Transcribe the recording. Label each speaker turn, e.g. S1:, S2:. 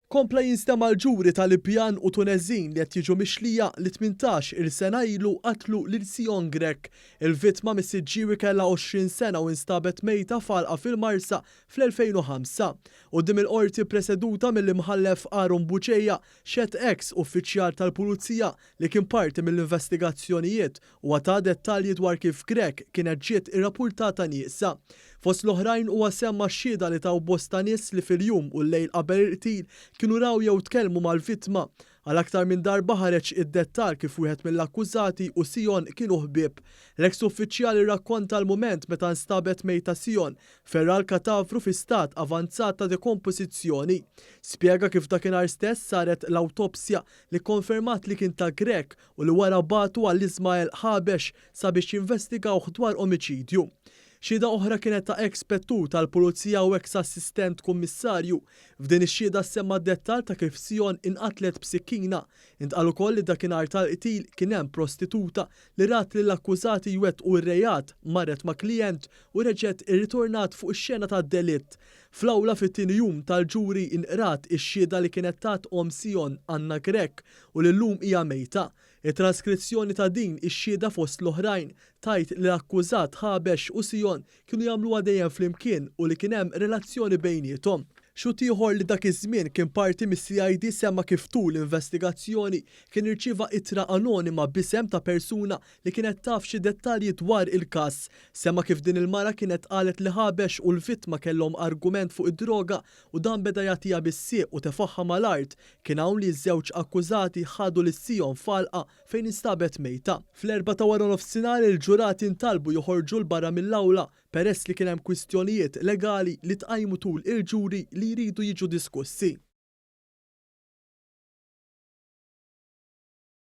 S1: Kompla jinstema l-ġuri tal-Libjan u Tunezin li qed jiġu mixlija li 18 il-sena ilu qatlu lil Sion Grek. Il-vittma mis-Siġġiewi kellha 20 sena u instabet mejta falqa fil-Marsa fl-2005. Quddiem il-qorti preseduta mill-imħallef Aaron Buċeja xed ex uffiċjal tal-Pulizija li kien parti mill-investigazzjonijiet u għata dettalji dwar kif Grek kienet ġiet irrappurtata nieqsa. Fost l-oħrajn huwa semma xhieda li taw bosta nies li fil-jum u l-lejl qabel il-qtil kienu raw jew tkellmu mal-vittma. Għal aktar minn darba ħareġ id-dettal kif wieħed mill-akkużati u Sion kienu ħbieb. L-eks uffiċjali rrakkonta l-mument meta nstabet mejta Sion ferra l-katavru fi stat avanzat ta' dekompożizzjoni. Spjega kif dakinhar stess saret l-awtopsja li konfermat li kien ta' Grek u li wara batu għall-Ismael Ħabex sabiex jinvestigawh dwar omiċidju. Xhieda oħra kienet ta' ex-pettur tal-Pulizija u ex-assistent kummissarju. F'din ix-xhieda semma d-dettall ta' kif Sion inqatlet b'sikkina. Intqal ukoll li dakinhar tal-qtil kien hemm prostituta li rat lill akkużati jwettqu r-rejat marret ma' klijent u reġgħet irriturnat fuq ix-xena tad-delitt. Fl-awla fit-tieni jum tal-ġuri inqrat ix-xhieda li kienet tat Sion Anna Grek u li llum hija mejta. Il-transkrizzjoni ta' din ix-xhieda fost l-oħrajn tajt li l-akkużat Ħabex u Sion kienu jagħmluha dejjem flimkien u li kien hemm relazzjoni bejniethom. Xut ieħor li dak iż-żmien kien parti mis-CID semma kif tul l-investigazzjoni kien irċieva ittra anonima b'isem ta' persuna li kienet taf xi dettalji dwar il-każ. Semma kif din il-mara kienet qalet li Ħabex u l-vittma kellhom argument fuq id-droga u dan beda jagħtiha bis-sieq u tefaħħa mal-art. Kien hawn li ż-żewġ akkużati ħadu lis Sion falqa fejn instabet mejta. Fl-4 ta' wara nofsinhar il-ġurati ntalbu joħorġu l-barra mill-awla peress li kien hemm kwistjonijiet legali li tqajmu tul il-ġuri li jridu jiġu diskussi.